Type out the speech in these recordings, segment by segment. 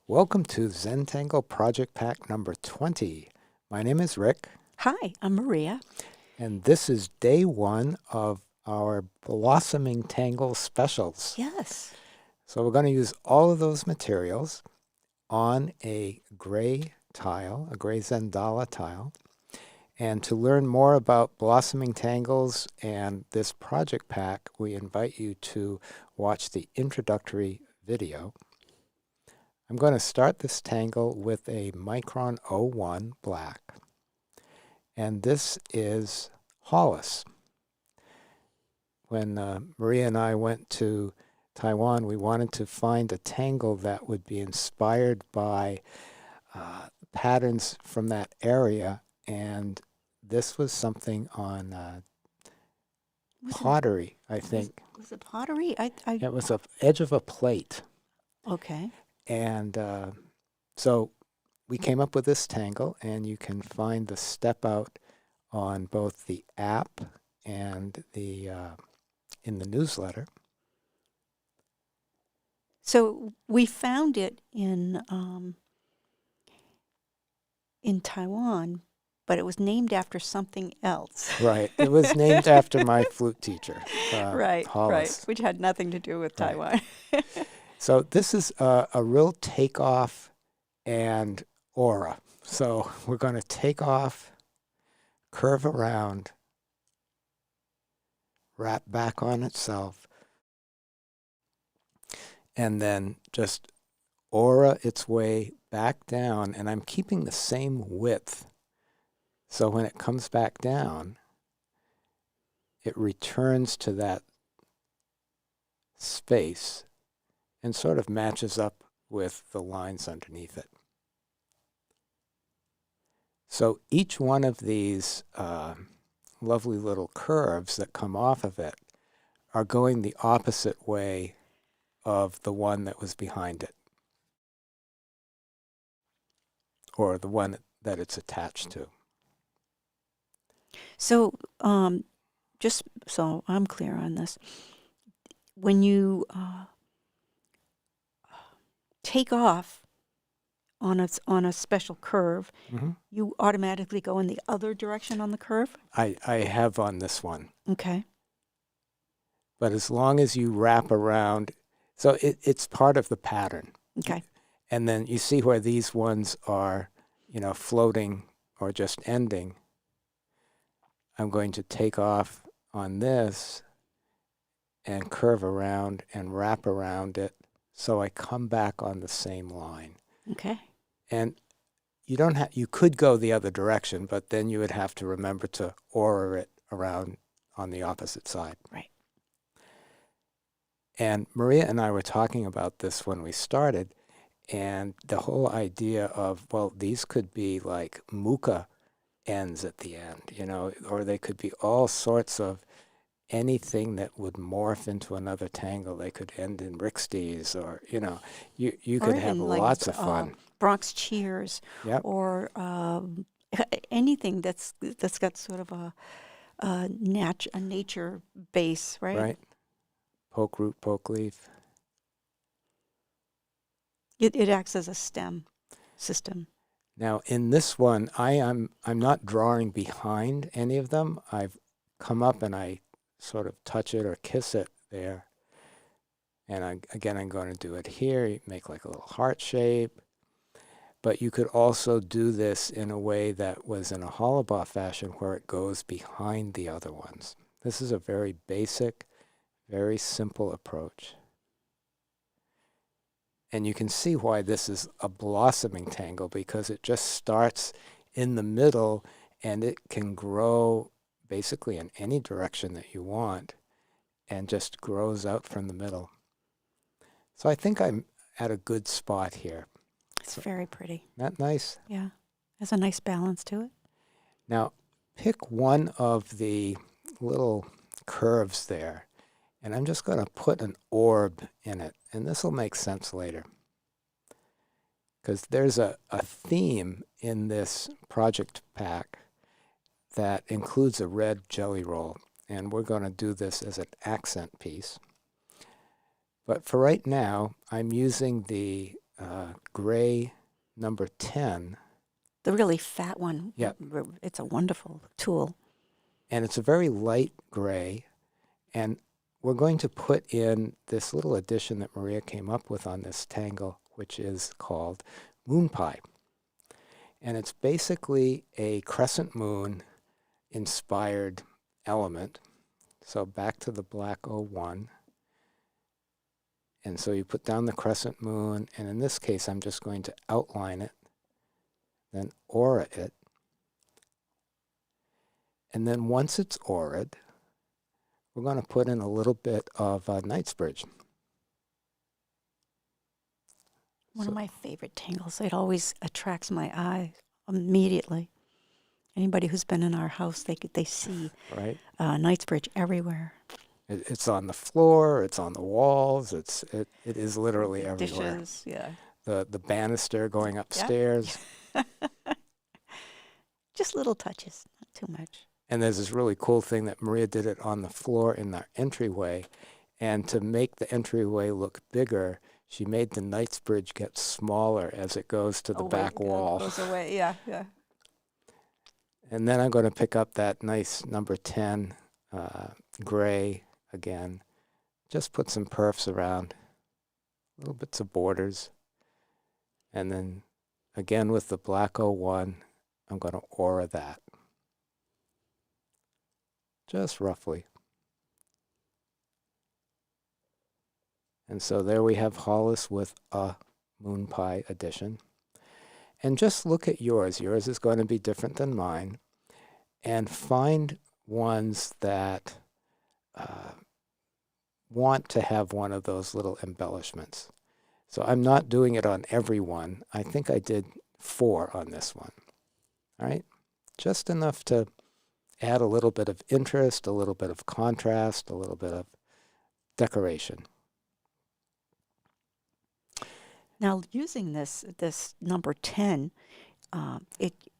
Welcome to Zentangle Project Pack No.20. My name is Rick. Hi, I'm Maria. And this is day one of our Blossoming Tangle specials. Yes. So we're going to use all of those materials on a gray tile, a gray Zentangle tile. And to learn more about Blossoming Tangles and this project pack, we invite you to watch the introductory video. I'm going to start this tangle with a Micron 01 black. And this is hollis. When Maria and I went to Taiwan, we wanted to find a tangle that would be inspired by patterns from that area. And this was something on pottery, I think. Was it pottery? It was the edge of a plate. Okay. And so we came up with this tangle, and you can find the step out on both the app and the in the newsletter. So we found it in Taiwan, but it was named after something else. Right. It was named after my flute teacher, Right, hollis. which had nothing to do with Taiwan. So this is a real takeoff and aura. So we're going to take off, curve around, wrap back on itself, and then just aura its way back down. And I'm keeping the same width. So when it comes back down, it returns to that space and sort of matches up with the lines underneath it. So each one of these lovely little curves that come off of it are going the opposite way of the one that was behind it, or the one that it's attached to. So just so I'm clear on this, when you take off on a special curve, you automatically go in the other direction on the curve? I have on this one. Okay. But as long as you wrap around, so it's part of the pattern. Okay. And then you see where these ones are, floating or just ending. I'm going to take off on this and curve around and wrap around it so I come back on the same line. Okay. And you could go the other direction, but then you would have to remember to aura it around on the opposite side. Right. And Maria and I were talking about this when we started, and the whole idea of, well, these could be like muka ends at the end, or they could be all sorts of anything that would morph into another tangle. They could end in Rixties, or, you could have lots of fun. Bronx cheers, Yep. Or anything that's got sort of a nature base, right? Right. Poke root, poke leaf. It acts as a stem system. Now, in this one, I'm not drawing behind any of them. I've come up and I sort of touch it or kiss it there. And I'm going to do it here. You make like a little heart shape. But you could also do this in a way that was in a hollowbah fashion where it goes behind the other ones. This is a very basic, very simple approach. And you can see why this is a blossoming tangle, because it just starts in the middle and it can grow basically in any direction that you want and just grows out from the middle. So I think I'm at a good spot here. It's very pretty. Isn't that nice? Yeah. Has a nice balance to it. Now, pick one of the little curves there, and I'm just going to put an orb in it, and this will make sense later. Because there's a theme in this project pack that includes a red jelly roll, and we're going to do this as an accent piece. But for right now, I'm using the gray number 10. The really fat one. Yeah. It's a wonderful tool. And it's a very light gray. And we're going to put in this little addition that Maria came up with on this tangle, which is called moon pie. And it's basically a crescent moon inspired element. So back to the black 01. And so you put down the crescent moon, and in this case, I'm just going to outline it, then aura it. And then once it's aura'd, we're going to put in a little bit of Knightsbridge. One of my favorite tangles. It always attracts my eye immediately. Anybody who's been in our house, they see right? Knightsbridge everywhere. It's on the floor. It's on the walls. It is literally everywhere. Dishes, yeah. The banister going upstairs. Yeah. Just little touches, not too much. And there's this really cool thing that Maria did it on the floor in our entryway. And to make the entryway look bigger, she made the Knightsbridge get smaller as it goes to the back wall. Goes away, yeah. And then I'm going to pick up that nice number 10 gray again. Just put some perfs around, little bits of borders. And then again with the black 01, I'm going to aura that. Just roughly. And so there we have hollis with a moon pie addition. And just look at yours. Yours is going to be different than mine. And find ones that want to have one of those little embellishments. So I'm not doing it on every one. I think I did 4 on this one. All right? Just enough to add a little bit of interest, a little bit of contrast, a little bit of decoration. Now, using this number 10,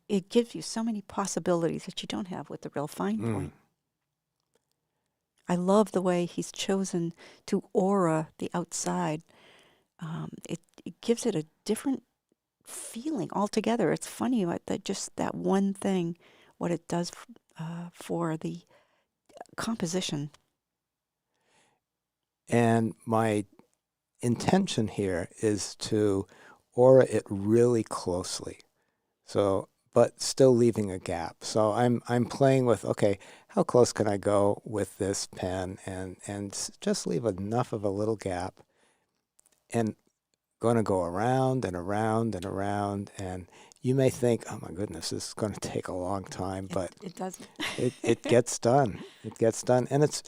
it gives you so many possibilities that you don't have with the real fine point. I love the way he's chosen to aura the outside. It gives it a different feeling altogether. It's funny that just that one thing, what it does for the composition. And my intention here is to aura it really closely. So, but still leaving a gap. So I'm playing with, okay, how close can I go with this pen and just leave enough of a little gap, and going to go around and around and around. And you may think, oh my goodness, this is going to take a long time, but it doesn't. it gets done. It gets done. And it's,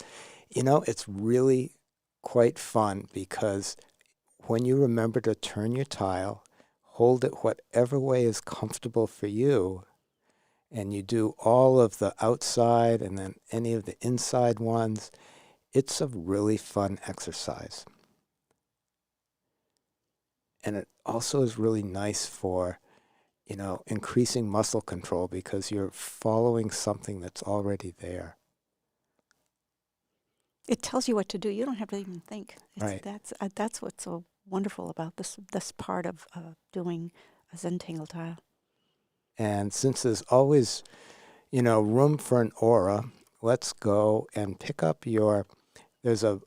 it's really quite fun because when you remember to turn your tile, hold it whatever way is comfortable for you, and you do all of the outside and then any of the inside ones, it's a really fun exercise. And it also is really nice for, increasing muscle control because you're following something that's already there. It tells you what to do. You don't have to even think. Right. That's what's so wonderful about this part of doing a Zentangle tile. And since there's always, room for an aura, let's go and pick up there's a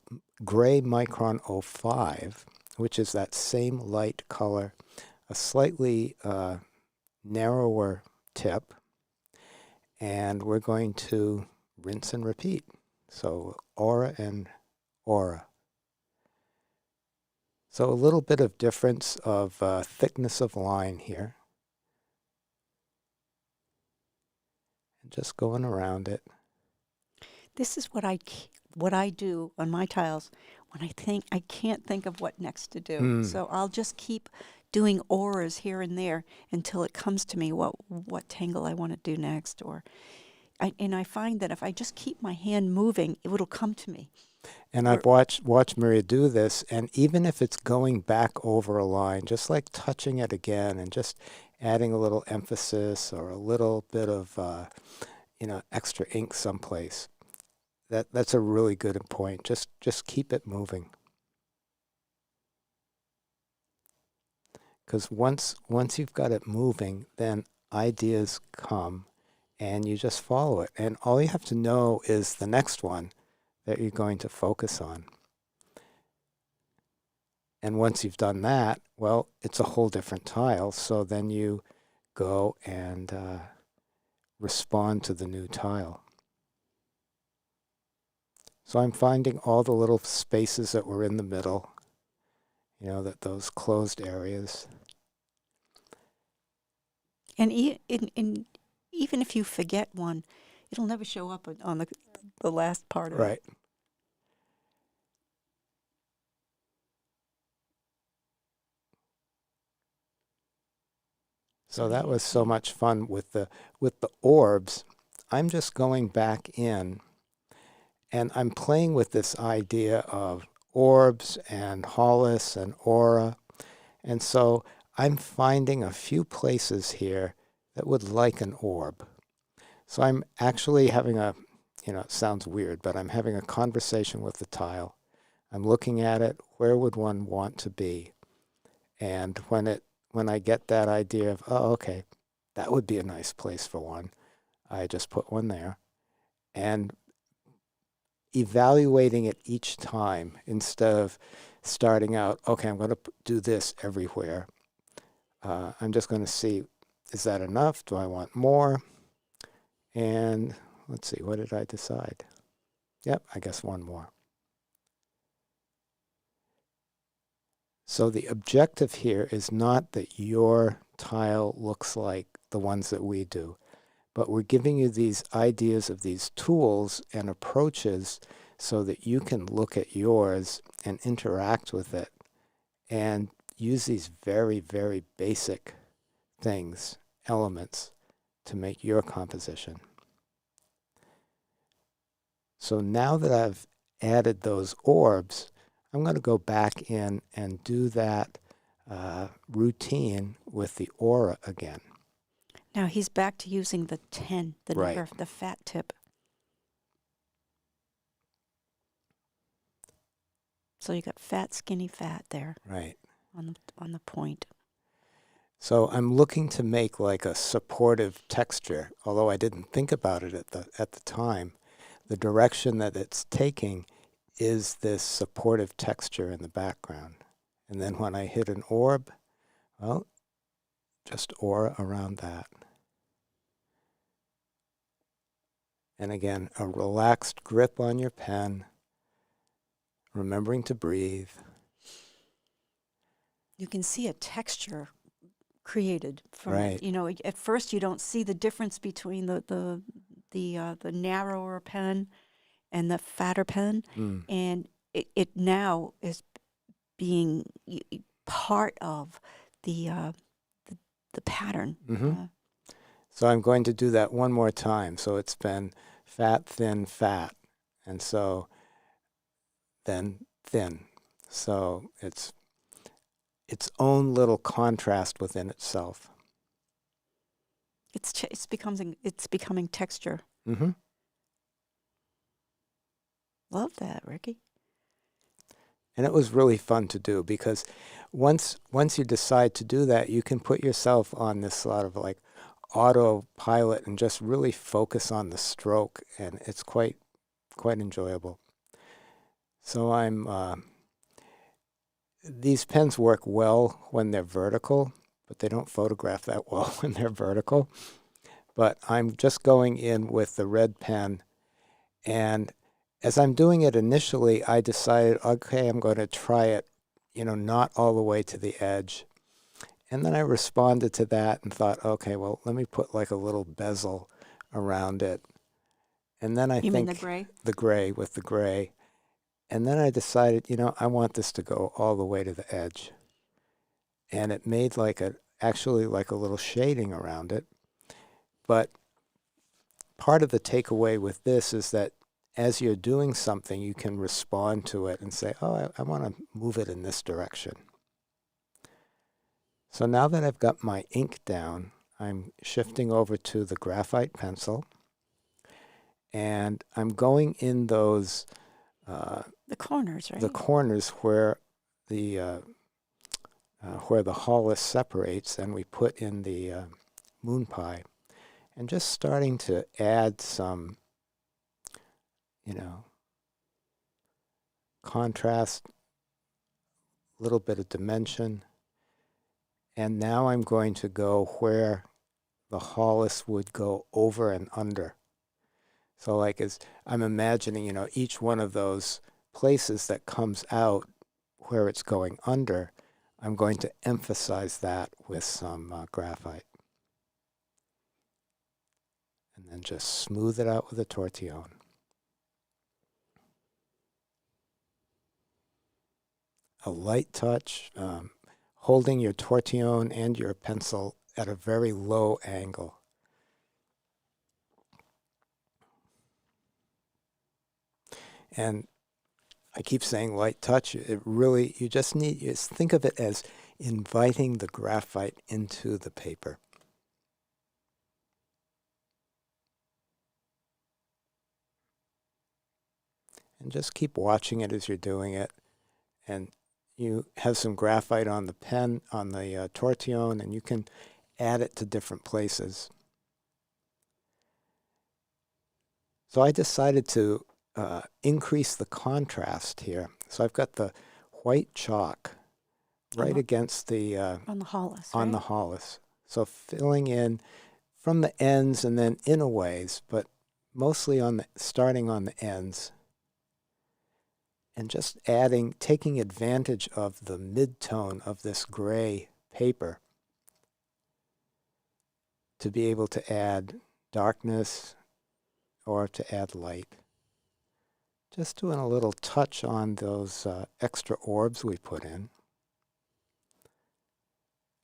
gray Micron 05, which is that same light color, a slightly narrower tip, and we're going to rinse and repeat. So aura and aura. So a little bit of difference of thickness of line here. And just going around it. This is what I do on my tiles when I can't think of what next to do. So I'll just keep doing auras here and there until it comes to me what tangle I want to do next. And I find that if I just keep my hand moving, it'll come to me. And I've watched Maria do this, and even if it's going back over a line, just like touching it again and just adding a little emphasis or a little bit of extra ink someplace, that's a really good point. Just keep it moving. Because once you've got it moving, then ideas come and you just follow it. And all you have to know is the next one that you're going to focus on. And once you've done that, well, it's a whole different tile. So then you go and respond to the new tile. So I'm finding all the little spaces that were in the middle, those closed areas. And even if you forget one, it'll never show up on the last part of it. Right. So that was so much fun with the orbs. I'm just going back in and I'm playing with this idea of orbs and hollis and aura. And so I'm finding a few places here that would like an orb. So I'm actually having it sounds weird, but I'm having a conversation with the tile. I'm looking at it, where would one want to be? And when I get that idea of, oh, okay, that would be a nice place for one, I just put one there. And evaluating it each time instead of starting out, okay, I'm going to do this everywhere. I'm just going to see, is that enough? Do I want more? And let's see, what did I decide? Yep, I guess one more. So the objective here is not that your tile looks like the ones that we do, but we're giving you these ideas of these tools and approaches so that you can look at yours and interact with it and use these very, very basic things, elements, to make your composition. So now that I've added those orbs, I'm going to go back in and do that routine with the aura again. Now he's back to using the 10, the Right. number, the fat tip. So you got fat, skinny, fat there. Right. On the point. So I'm looking to make like a supportive texture, although I didn't think about it at the time. The direction that it's taking is this supportive texture in the background. And then when I hit an orb, well, just aura around that. And again, a relaxed grip on your pen, remembering to breathe. You can see a texture created from Right. it. At first you don't see the difference between the narrower pen and the fatter pen, and it now is being part of the pattern. Mm-hmm. So I'm going to do that one more time. So it's been fat, thin, fat, and so then thin. So it's its own little contrast within itself. It's becoming texture. Mm-hmm. Love that, Ricky. And it was really fun to do because once you decide to do that, you can put yourself on this sort of like autopilot and just really focus on the stroke, and it's quite enjoyable. So these pens work well when they're vertical, but they don't photograph that well when they're vertical. But I'm just going in with the red pen, and as I'm doing it initially, I decided, okay, I'm going to try it, not all the way to the edge. And then I responded to that and thought, okay, well, let me put like a little bezel around it. And then You mean the gray? The gray with the gray. And then I decided, I want this to go all the way to the edge. And it made actually like a little shading around it. But part of the takeaway with this is that as you're doing something, you can respond to it and say, oh, I want to move it in this direction. So now that I've got my ink down, I'm shifting over to the graphite pencil. And I'm going in those... the corners, right? The corners where the where the hollis separates, and we put in the moon pie, and just starting to add some, contrast, a little bit of dimension. And now I'm going to go where the hollis would go over and under. So like as I'm imagining, each one of those places that comes out where it's going under, I'm going to emphasize that with some graphite. And then just smooth it out with a tortillon. A light touch, holding your tortillon and your pencil at a very low angle. And I keep saying light touch. It really, you just think of it as inviting the graphite into the paper. And just keep watching it as you're doing it. And you have some graphite on the pen, on the tortillon, and you can add it to different places. So I decided to increase the contrast here. So I've got the white chalk right against the on the hollis. On the hollis. So filling in from the ends and then in a ways, but mostly starting on the ends. And just taking advantage of the mid-tone of this gray paper to be able to add darkness or to add light. Just doing a little touch on those extra orbs we put in.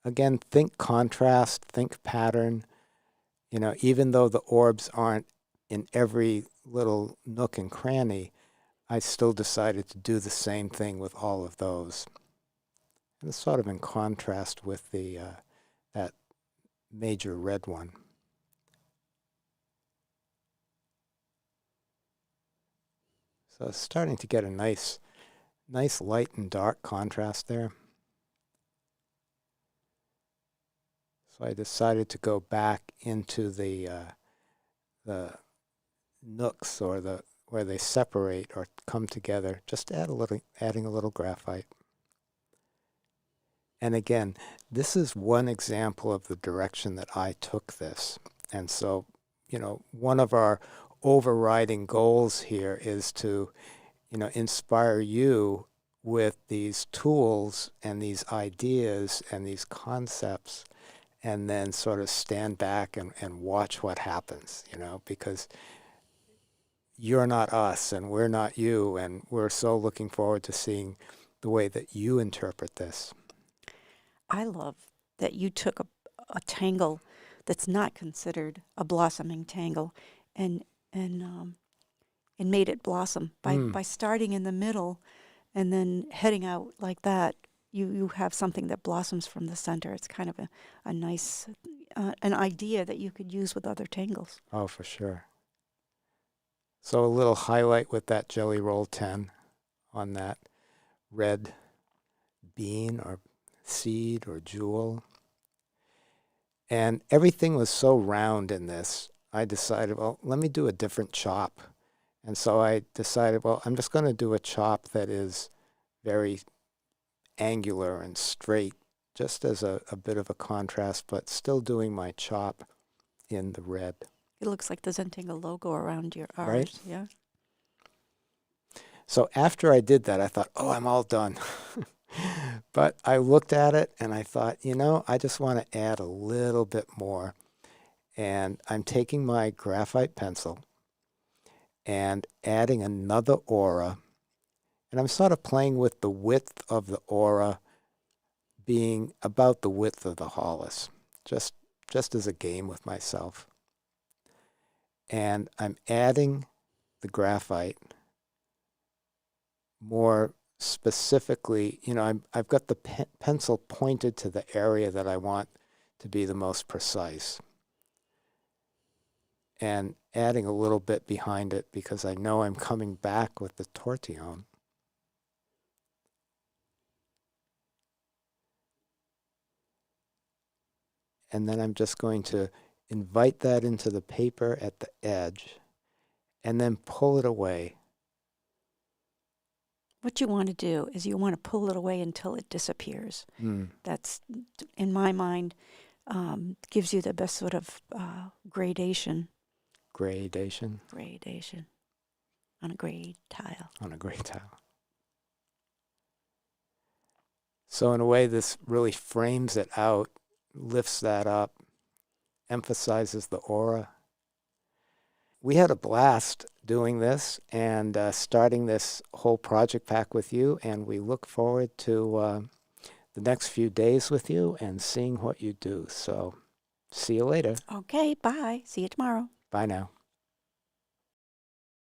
Again, think contrast, think pattern. Even though the orbs aren't in every little nook and cranny, I still decided to do the same thing with all of those. And it's sort of in contrast with that major red one. So it's starting to get a nice light and dark contrast there. So I decided to go back into the nooks or where they separate or come together, just adding a little graphite. And again, this is one example of the direction that I took this. And so, one of our overriding goals here is to, inspire you with these tools and these ideas and these concepts, and then sort of stand back and watch what happens, because you're not us and we're not you, and we're so looking forward to seeing the way that you interpret this. I love that you took a tangle that's not considered a blossoming tangle and made it blossom by starting in the middle and then heading out like that. You have something that blossoms from the center. It's kind of a nice an idea that you could use with other tangles. Oh, for sure. So a little highlight with that Jelly Roll 10 on that red bean or seed or jewel. And everything was so round in this, I decided, well, let me do a different chop. And so I decided, well, I'm just going to do a chop that is very angular and straight, just as a bit of a contrast, but still doing my chop in the red. It looks like the Zentangle logo around your arms. Right? Yeah. So after I did that, I thought, oh, I'm all done. But I looked at it and I thought, I just want to add a little bit more. And I'm taking my graphite pencil and adding another aura. And I'm sort of playing with the width of the aura being about the width of the hollis, just as a game with myself. And I'm adding the graphite more specifically. I've got the pencil pointed to the area that I want to be the most precise. And adding a little bit behind it because I know I'm coming back with the tortillon. and then I'm just going to invite that into the paper at the edge, and then pull it away. What you want to do is you want to pull it away until it disappears. That's, in my mind, gives you the best sort of gradation. Gradation? Gradation. On a grade tile. On a grade tile. So in a way, this really frames it out, lifts that up, emphasizes the aura. We had a blast doing this and starting this whole project pack with you, and we look forward to the next few days with you and seeing what you do. So see you later. Okay, bye. See you tomorrow. Bye now.